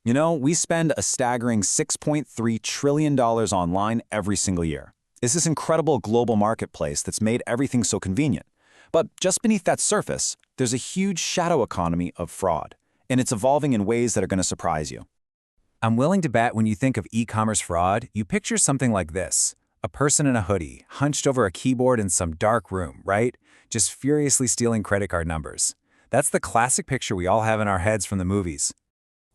You know, we spend a staggering $6.3 trillion online every single year. It's this incredible global marketplace that's made everything so convenient. But just beneath that surface, there's a huge shadow economy of fraud, and it's evolving in ways that are going to surprise you. I'm willing to bet when you think of e-commerce fraud, you picture something like this. A person in a hoodie, hunched over a keyboard in some dark room, right? Just furiously stealing credit card numbers. That's the classic picture we all have in our heads from the movies.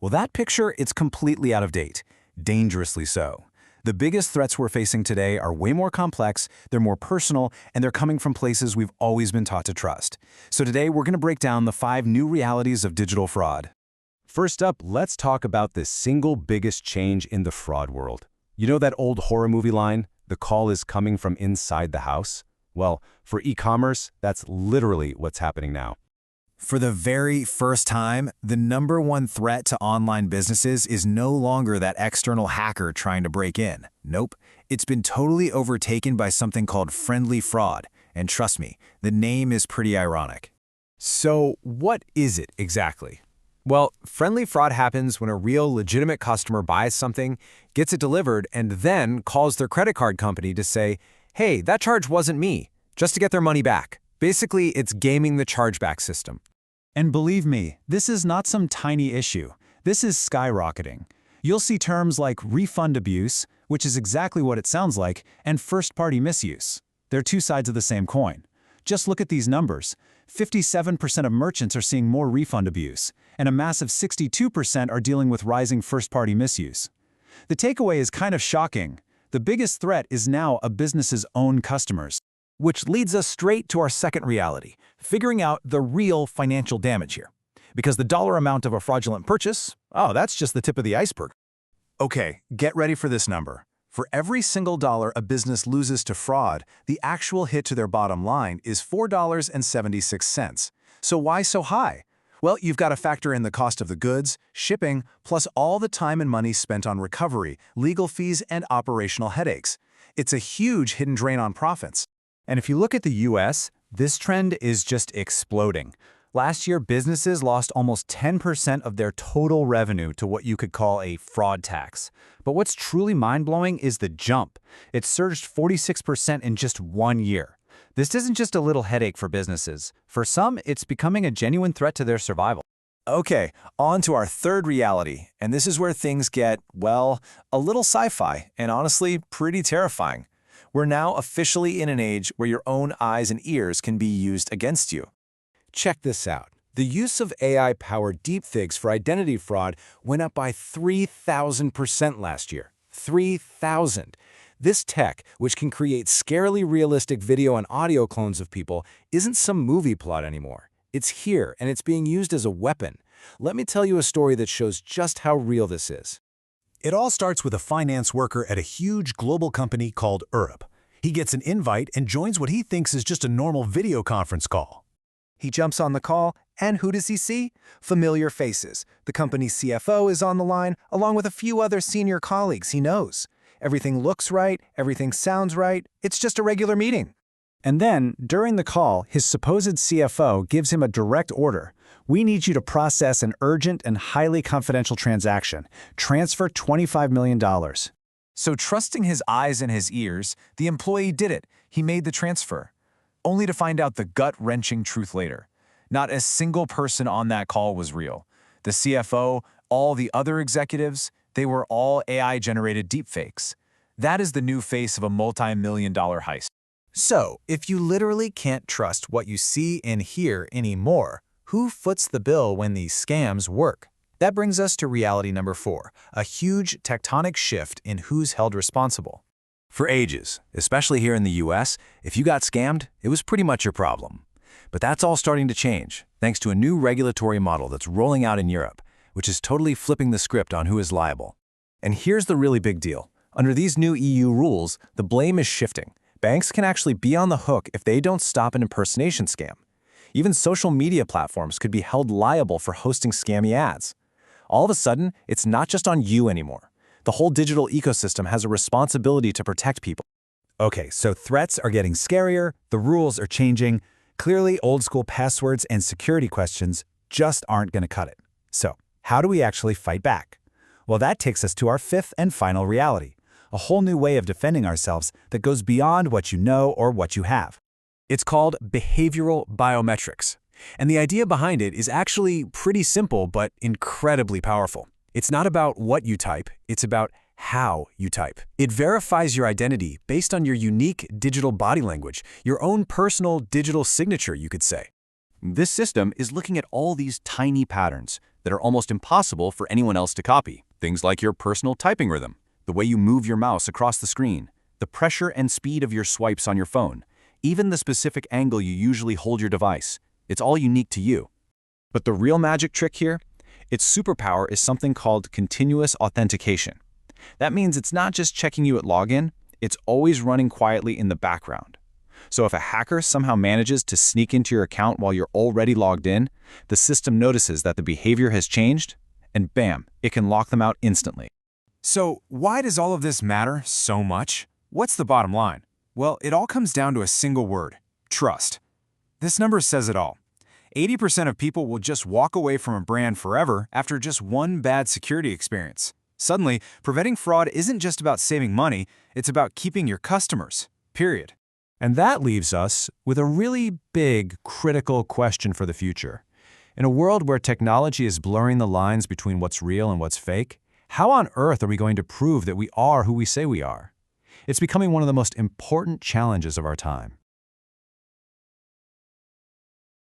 Well, that picture, it's completely out of date. Dangerously so. The biggest threats we're facing today are way more complex, they're more personal, and they're coming from places we've always been taught to trust. So today, we're going to break down the 5 new realities of digital fraud. First up, let's talk about the single biggest change in the fraud world. You know that old horror movie line, "The call is coming from inside the house"? Well, for e-commerce, that's literally what's happening now. For the very first time, the #1 threat to online businesses is no longer that external hacker trying to break in. Nope, it's been totally overtaken by something called friendly fraud. And trust me, the name is pretty ironic. So what is it exactly? Well, friendly fraud happens when a real legitimate customer buys something, gets it delivered, and then calls their credit card company to say, "Hey, that charge wasn't me," just to get their money back. Basically, it's gaming the chargeback system. And believe me, this is not some tiny issue. This is skyrocketing. You'll see terms like refund abuse, which is exactly what it sounds like, and first-party misuse. They're two sides of the same coin. Just look at these numbers. 57% of merchants are seeing more refund abuse, and a massive 62% are dealing with rising first-party misuse. The takeaway is kind of shocking. The biggest threat is now a business's own customers. Which leads us straight to our second reality, figuring out the real financial damage here. Because the dollar amount of a fraudulent purchase, that's just the tip of the iceberg. Okay, get ready for this number. For every single dollar a business loses to fraud, the actual hit to their bottom line is $4.76. So why so high? Well, you've got to factor in the cost of the goods, shipping, plus all the time and money spent on recovery, legal fees, and operational headaches. It's a huge hidden drain on profits. And if you look at the US, this trend is just exploding. Last year, businesses lost almost 10% of their total revenue to what you could call a fraud tax. But what's truly mind-blowing is the jump. It surged 46% in just 1 year. This isn't just a little headache for businesses. For some, it's becoming a genuine threat to their survival. Okay, on to our third reality, and this is where things get, well, a little sci-fi, and honestly, pretty terrifying. We're now officially in an age where your own eyes and ears can be used against you. Check this out. The use of AI-powered deepfakes for identity fraud went up by 3,000% last year. 3,000. This tech, which can create scarily realistic video and audio clones of people, isn't some movie plot anymore. It's here, and it's being used as a weapon. Let me tell you a story that shows just how real this is. It all starts with a finance worker at a huge global company called Europe. He gets an invite and joins what he thinks is just a normal video conference call. He jumps on the call, and who does he see? Familiar faces. The company's CFO is on the line, along with a few other senior colleagues he knows. Everything looks right, everything sounds right, it's just a regular meeting. And then, during the call, his supposed CFO gives him a direct order. We need you to process an urgent and highly confidential transaction. Transfer $25 million. So trusting his eyes and his ears, the employee did it. He made the transfer. Only to find out the gut-wrenching truth later. Not a single person on that call was real. The CFO, all the other executives, they were all AI-generated deepfakes. That is the new face of a multi-million-dollar heist. So, if you literally can't trust what you see and hear anymore, who foots the bill when these scams work? That brings us to reality number 4, a huge tectonic shift in who's held responsible. For ages, especially here in the US, if you got scammed, it was pretty much your problem. But that's all starting to change, thanks to a new regulatory model that's rolling out in Europe, which is totally flipping the script on who is liable. And here's the really big deal. Under these new EU rules, the blame is shifting. Banks can actually be on the hook if they don't stop an impersonation scam. Even social media platforms could be held liable for hosting scammy ads. All of a sudden, it's not just on you anymore. The whole digital ecosystem has a responsibility to protect people. Okay, so threats are getting scarier, the rules are changing. Clearly, old-school passwords and security questions just aren't going to cut it. So, how do we actually fight back? Well, that takes us to our fifth and final reality, a whole new way of defending ourselves that goes beyond what you know or what you have. It's called behavioral biometrics. And the idea behind it is actually pretty simple but incredibly powerful. It's not about what you type, it's about how you type. It verifies your identity based on your unique digital body language, your own personal digital signature, you could say. This system is looking at all these tiny patterns that are almost impossible for anyone else to copy. Things like your personal typing rhythm, the way you move your mouse across the screen, the pressure and speed of your swipes on your phone, even the specific angle you usually hold your device. It's all unique to you. But the real magic trick here? Its superpower is something called continuous authentication. That means it's not just checking you at login, it's always running quietly in the background. So if a hacker somehow manages to sneak into your account while you're already logged in, the system notices that the behavior has changed, and bam, it can lock them out instantly. So why does all of this matter so much? What's the bottom line? Well, it all comes down to a single word: trust. This number says it all. 80% of people will just walk away from a brand forever after just one bad security experience. Suddenly, preventing fraud isn't just about saving money, it's about keeping your customers, period. And that leaves us with a really big, critical question for the future. In a world where technology is blurring the lines between what's real and what's fake, how on earth are we going to prove that we are who we say we are? It's becoming one of the most important challenges of our time.